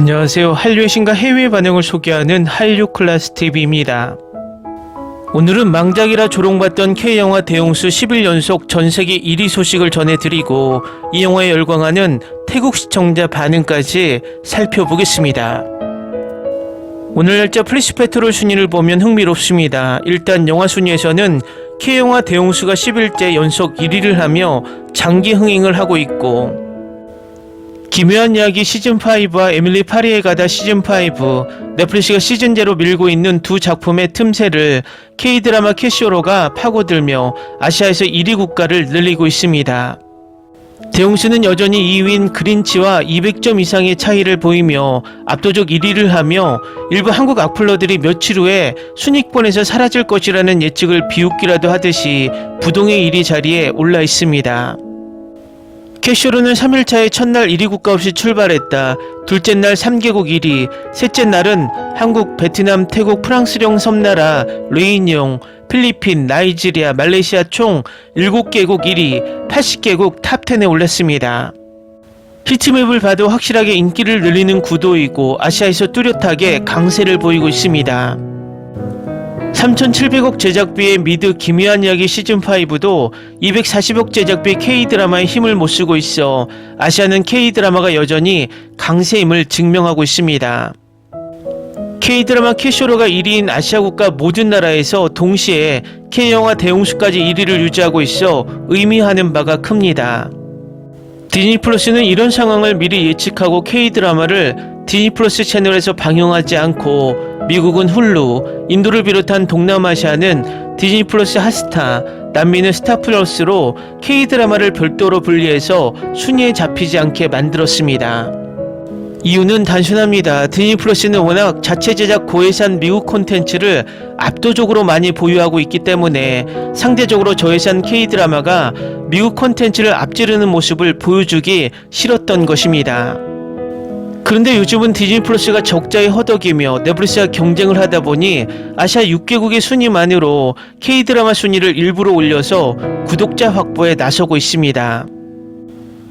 안녕하세요. 한류의 신과 해외 반응을 소개하는 한류클래스TV입니다. 오늘은 망작이라 조롱받던 K영화 대홍수 10일 연속 전세계 1위 소식을 전해드리고 이 영화에 열광하는 태국 시청자 반응까지 살펴보겠습니다. 오늘 날짜 플리시페트롤 순위를 보면 흥미롭습니다. 일단 영화 순위에서는 K영화 대홍수가 10일째 연속 1위를 하며 장기 흥행을 하고 있고, 기묘한 이야기 시즌5와 에밀리 파리에 가다 시즌5, 넷플릭스가 시즌제로 밀고 있는 두 작품의 틈새를 K드라마 캐시오로가 파고들며 아시아에서 1위 국가를 늘리고 있습니다. 대홍수는 여전히 2위인 그린치와 200점 이상의 차이를 보이며 압도적 1위를 하며 일부 한국 악플러들이 며칠 후에 순위권에서 사라질 것이라는 예측을 비웃기라도 하듯이 부동의 1위 자리에 올라 있습니다. 캐시오로는 3일차에 첫날 1위 국가 없이 출발했다. 둘째 날 3개국 1위, 셋째 날은 한국, 베트남, 태국, 프랑스령 섬나라, 레이니옹, 필리핀, 나이지리아, 말레이시아 총 7개국 1위, 80개국 탑10에 올랐습니다. 히트맵을 봐도 확실하게 인기를 늘리는 구도이고 아시아에서 뚜렷하게 강세를 보이고 있습니다. 3,700억 제작비의 미드 기묘한 이야기 시즌5도 240억 제작비 K드라마에 힘을 못쓰고 있어 아시아는 K드라마가 여전히 강세임을 증명하고 있습니다. K드라마 캐시오로가 1위인 아시아 국가 모든 나라에서 동시에 K영화 대홍수까지 1위를 유지하고 있어 의미하는 바가 큽니다. 디즈니 플러스는 이런 상황을 미리 예측하고 K드라마를 디즈니 플러스 채널에서 방영하지 않고 미국은 훌루, 인도를 비롯한 동남아시아는 디즈니 플러스 핫스타, 남미는 스타 플러스로 K드라마를 별도로 분리해서 순위에 잡히지 않게 만들었습니다. 이유는 단순합니다. 디즈니 플러스는 워낙 자체 제작 고예산 미국 콘텐츠를 압도적으로 많이 보유하고 있기 때문에 상대적으로 저예산 K드라마가 미국 콘텐츠를 앞지르는 모습을 보여주기 싫었던 것입니다. 그런데 요즘은 디즈니 플러스가 적자에 허덕이며 넷플릭스와 경쟁을 하다 보니 아시아 6개국의 순위만으로 K드라마 순위를 일부러 올려서 구독자 확보에 나서고 있습니다.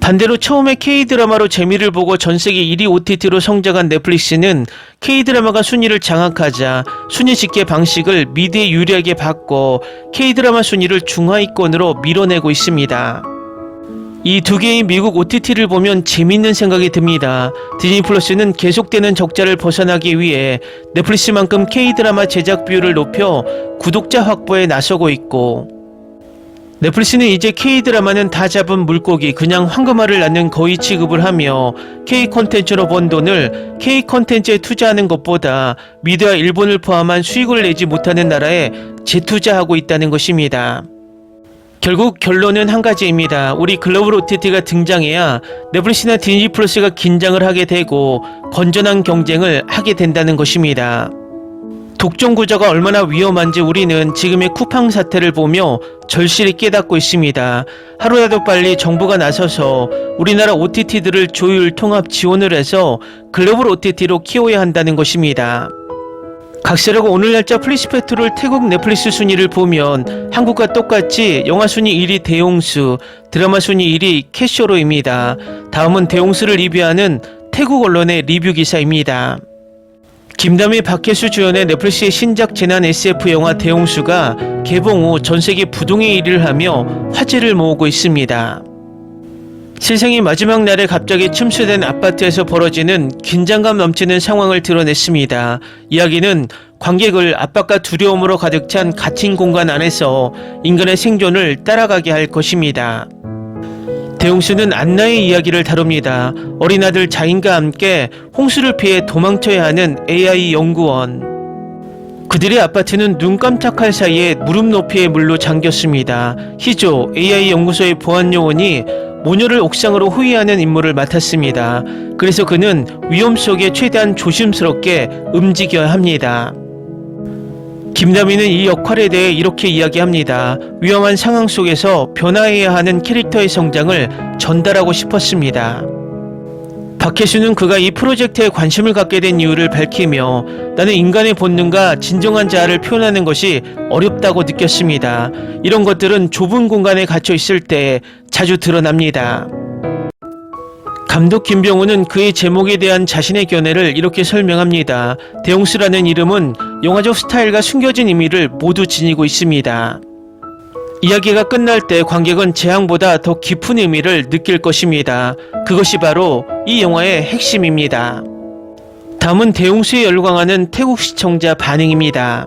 반대로 처음에 K드라마로 재미를 보고 전세계 1위 OTT로 성장한 넷플릭스는 K드라마가 순위를 장악하자 순위 집계 방식을 미드에 유리하게 바꿔 K드라마 순위를 중하위권으로 밀어내고 있습니다. 이 두 개의 미국 OTT를 보면 재밌는 생각이 듭니다. 디즈니 플러스는 계속되는 적자를 벗어나기 위해 넷플릭스만큼 K드라마 제작 비율을 높여 구독자 확보에 나서고 있고, 넷플릭스는 이제 K드라마는 다 잡은 물고기 그냥 황금알을 낳는 거위 취급을 하며 K 콘텐츠로 번 돈을 K 콘텐츠에 투자하는 것보다 미드와 일본을 포함한 수익을 내지 못하는 나라에 재투자하고 있다는 것입니다. 결국 결론은 한 가지입니다. 우리 글로벌 OTT가 등장해야 넷플릭스나 디즈니 플러스가 긴장을 하게 되고 건전한 경쟁을 하게 된다는 것입니다. 독점 구조가 얼마나 위험한지 우리는 지금의 쿠팡 사태를 보며 절실히 깨닫고 있습니다. 하루라도 빨리 정부가 나서서 우리나라 OTT들을 조율 통합 지원을 해서 글로벌 OTT로 키워야 한다는 것입니다. 각세라고 오늘 날짜 플리시페트롤 태국 넷플릭스 순위를 보면 한국과 똑같이 영화 순위 1위 대홍수, 드라마 순위 1위 캐시오로입니다. 다음은 대홍수를 리뷰하는 태국 언론의 리뷰 기사입니다. 김다미, 박혜수 주연의 넷플릭스의 신작 재난 SF 영화 대홍수가 개봉 후 전세계 부동의 1위를 하며 화제를 모으고 있습니다. 실생의 마지막 날에 갑자기 침수된 아파트에서 벌어지는 긴장감 넘치는 상황을 드러냈습니다. 이야기는 관객을 압박과 두려움으로 가득 찬 갇힌 공간 안에서 인간의 생존을 따라가게 할 것입니다. 대홍수는 안나의 이야기를 다룹니다. 어린 아들 자인과 함께 홍수를 피해 도망쳐야 하는 AI 연구원. 그들의 아파트는 눈 깜짝할 사이에 무릎 높이의 물로 잠겼습니다. 희조, AI 연구소의 보안 요원이 모녀를 옥상으로 호위하는 임무를 맡았습니다. 그래서 그는 위험 속에 최대한 조심스럽게 움직여야 합니다. 김다미는 이 역할에 대해 이렇게 이야기합니다. 위험한 상황 속에서 변화해야 하는 캐릭터의 성장을 전달하고 싶었습니다. 박혜수는 그가 이 프로젝트에 관심을 갖게 된 이유를 밝히며 나는 인간의 본능과 진정한 자아를 표현하는 것이 어렵다고 느꼈습니다. 이런 것들은 좁은 공간에 갇혀 있을 때 자주 드러납니다. 감독 김병우는 그의 제목에 대한 자신의 견해를 이렇게 설명합니다. 대홍수라는 이름은 영화적 스타일과 숨겨진 의미를 모두 지니고 있습니다. 이야기가 끝날 때 관객은 재앙보다 더 깊은 의미를 느낄 것입니다. 그것이 바로 이 영화의 핵심입니다. 다음은 대홍수에 열광하는 태국 시청자 반응입니다.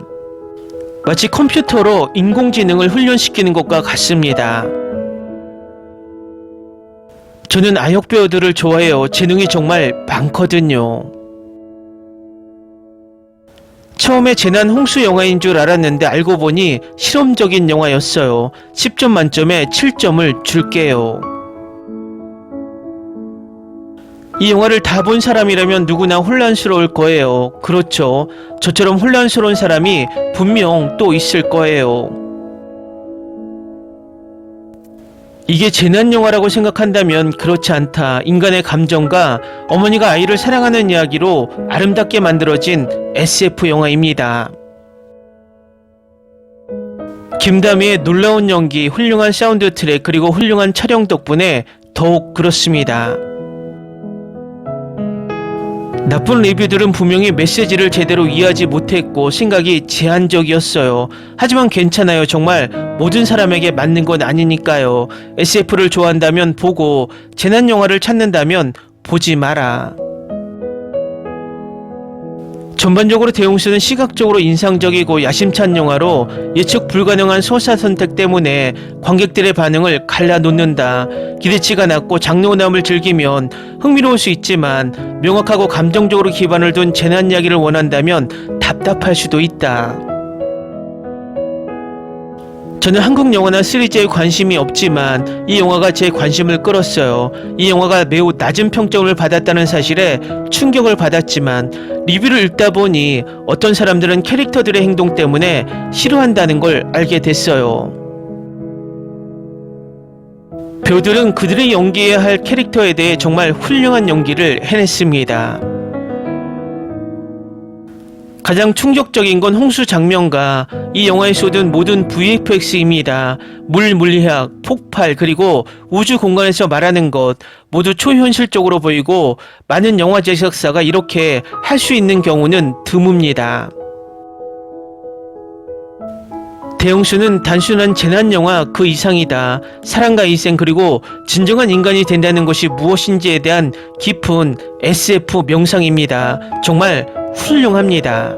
마치 컴퓨터로 인공지능을 훈련시키는 것과 같습니다. 저는 아역 배우들을 좋아해요. 재능이 정말 많거든요. 처음에 재난 홍수 영화인 줄 알았는데 알고 보니 실험적인 영화였어요. 10점 만점에 7점을 줄게요. 이 영화를 다 본 사람이라면 누구나 혼란스러울 거예요. 그렇죠. 저처럼 혼란스러운 사람이 분명 또 있을 거예요. 이게 재난영화라고 생각한다면 그렇지 않다. 인간의 감정과 어머니가 아이를 사랑하는 이야기로 아름답게 만들어진 SF 영화입니다. 김다미의 놀라운 연기, 훌륭한 사운드 트랙, 그리고 훌륭한 촬영 덕분에 더욱 그렇습니다. 나쁜 리뷰들은 분명히 메시지를 제대로 이해하지 못했고 생각이 제한적이었어요. 하지만 괜찮아요. 정말 모든 사람에게 맞는 건 아니니까요. SF를 좋아한다면 보고 재난영화를 찾는다면 보지 마라. 전반적으로 대홍수는 시각적으로 인상적이고 야심찬 영화로 예측 불가능한 서사 선택 때문에 관객들의 반응을 갈라놓는다. 기대치가 낮고 장르오남을 즐기면 흥미로울 수 있지만 명확하고 감정적으로 기반을 둔 재난 이야기를 원한다면 답답할 수도 있다. 저는 한국 영화나 시리즈에 관심이 없지만 이 영화가 제 관심을 끌었어요. 이 영화가 매우 낮은 평점을 받았다는 사실에 충격을 받았지만 리뷰를 읽다 보니 어떤 사람들은 캐릭터들의 행동 때문에 싫어한다는 걸 알게 됐어요. 배우들은 그들이 연기해야 할 캐릭터에 대해 정말 훌륭한 연기를 해냈습니다. 가장 충격적인 건 홍수 장면과 이 영화에 쏟은 모든 VFX입니다. 물리학, 폭발, 그리고 우주 공간에서 말하는 것 모두 초현실적으로 보이고 많은 영화 제작사가 이렇게 할 수 있는 경우는 드뭅니다. 대홍수는 단순한 재난영화 그 이상이다. 사랑과 희생 그리고 진정한 인간이 된다는 것이 무엇인지에 대한 깊은 SF 명상입니다. 정말 훌륭합니다.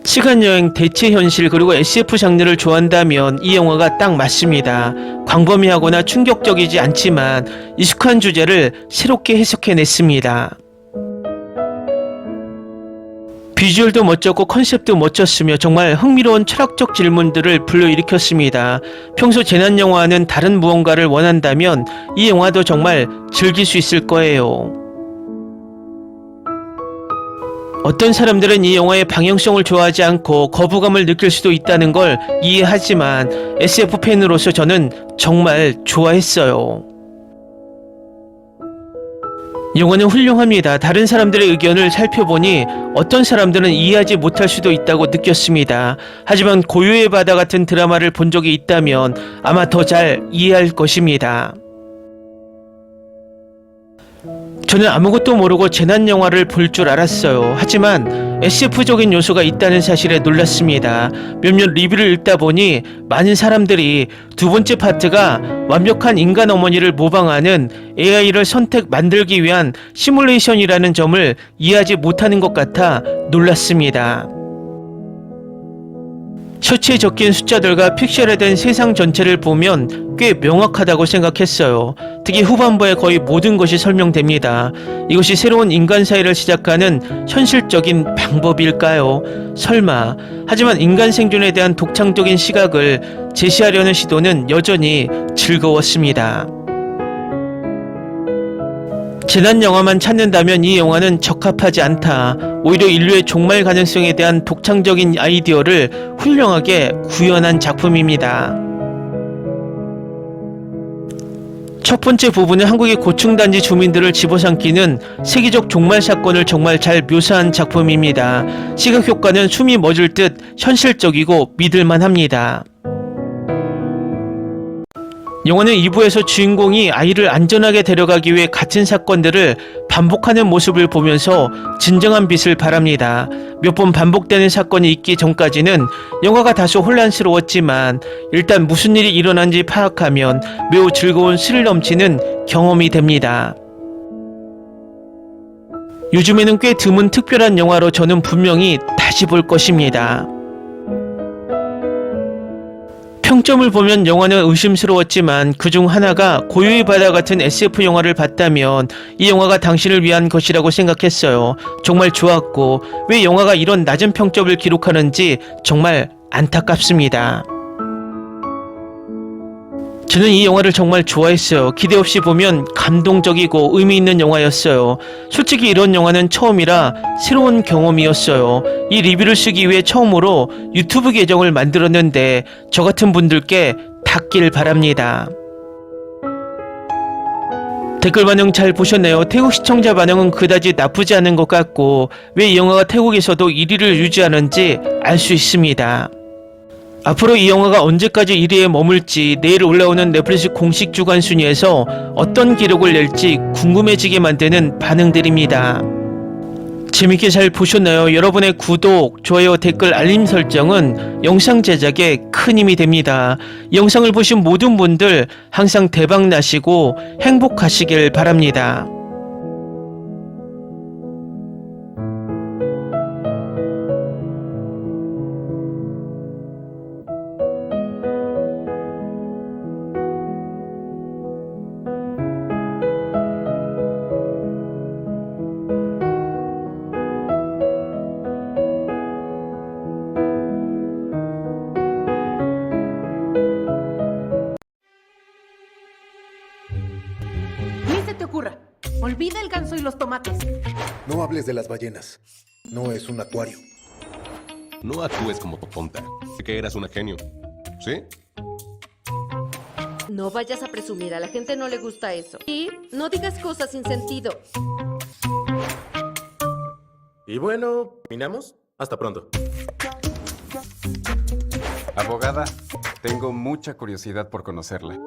시간여행, 대체현실 그리고 SF 장르를 좋아한다면 이 영화가 딱 맞습니다. 광범위하거나 충격적이지 않지만 익숙한 주제를 새롭게 해석해냈습니다. 비주얼도 멋졌고 컨셉도 멋졌으며 정말 흥미로운 철학적 질문들을 불러일으켰습니다. 평소 재난영화와는 다른 무언가를 원한다면 이 영화도 정말 즐길 수 있을 거예요. 어떤 사람들은 이 영화의 방향성을 좋아하지 않고 거부감을 느낄 수도 있다는 걸 이해하지만 SF 팬으로서 저는 정말 좋아했어요. 영화는 훌륭합니다. 다른 사람들의 의견을 살펴보니 어떤 사람들은 이해하지 못할 수도 있다고 느꼈습니다. 하지만 고요의 바다 같은 드라마를 본 적이 있다면 아마 더 잘 이해할 것입니다. 저는 아무것도 모르고 재난영화를 볼 줄 알았어요. 하지만 SF적인 요소가 있다는 사실에 놀랐습니다. 몇몇 리뷰를 읽다 보니 많은 사람들이 두 번째 파트가 완벽한 인간 어머니를 모방하는 AI를 만들기 위한 시뮬레이션이라는 점을 이해하지 못하는 것 같아 놀랐습니다. 셔츠에 적힌 숫자들과 픽셀화된 세상 전체를 보면 꽤 명확하다고 생각했어요. 특히 후반부에 거의 모든 것이 설명됩니다. 이것이 새로운 인간 사회를 시작하는 현실적인 방법일까요? 설마. 하지만 인간 생존에 대한 독창적인 시각을 제시하려는 시도는 여전히 즐거웠습니다. 재난영화만 찾는다면 이 영화는 적합하지 않다. 오히려 인류의 종말 가능성에 대한 독창적인 아이디어를 훌륭하게 구현한 작품입니다. 첫 번째 부분은 한국의 고층단지 주민들을 집어삼키는 세계적 종말 사건을 정말 잘 묘사한 작품입니다. 시각 효과는 숨이 멎을 듯 현실적이고 믿을만합니다. 영화는 2부에서 주인공이 아이를 안전하게 데려가기 위해 같은 사건들을 반복하는 모습을 보면서 진정한 빛을 발합니다. 몇 번 반복되는 사건이 있기 전까지는 영화가 다소 혼란스러웠지만 일단 무슨 일이 일어난지 파악하면 매우 즐거운 스릴 넘치는 경험이 됩니다. 요즘에는 꽤 드문 특별한 영화로 저는 분명히 다시 볼 것입니다. 평점을 보면 영화는 의심스러웠지만 그중 하나가 고유의 바다 같은 SF 영화를 봤다면 이 영화가 당신을 위한 것이라고 생각했어요. 정말 좋았고 왜 영화가 이런 낮은 평점을 기록하는지 정말 안타깝습니다. 저는 이 영화를 정말 좋아했어요. 기대 없이 보면 감동적이고 의미 있는 영화였어요. 솔직히 이런 영화는 처음이라 새로운 경험이었어요. 이 리뷰를 쓰기 위해 처음으로 유튜브 계정을 만들었는데 저 같은 분들께 닿길 바랍니다. 댓글 반응 잘 보셨나요? 태국 시청자 반응은 그다지 나쁘지 않은 것 같고 왜 이 영화가 태국에서도 1위를 유지하는지 알 수 있습니다. 앞으로 이 영화가 언제까지 1위에 머물지 내일 올라오는 넷플릭스 공식 주간 순위에서 어떤 기록을 낼지 궁금해지게 만드는 반응들입니다. 재밌게 잘 보셨나요? 여러분의 구독, 좋아요, 댓글, 알림 설정은 영상 제작에 큰 힘이 됩니다. 영상을 보신 모든 분들 항상 대박 나시고 행복하시길 바랍니다. Ni se te ocurra. Olvida el ganso y los tomates. No hables de las ballenas. No es un acuario. No actúes como tonta. Que eras una genio. ¿Sí? No vayas a presumir, a la gente no le gusta eso. Y no digas cosas sin sentido. Y bueno, ¿terminamos? Hasta pronto. Abogada, tengo mucha curiosidad por conocerla.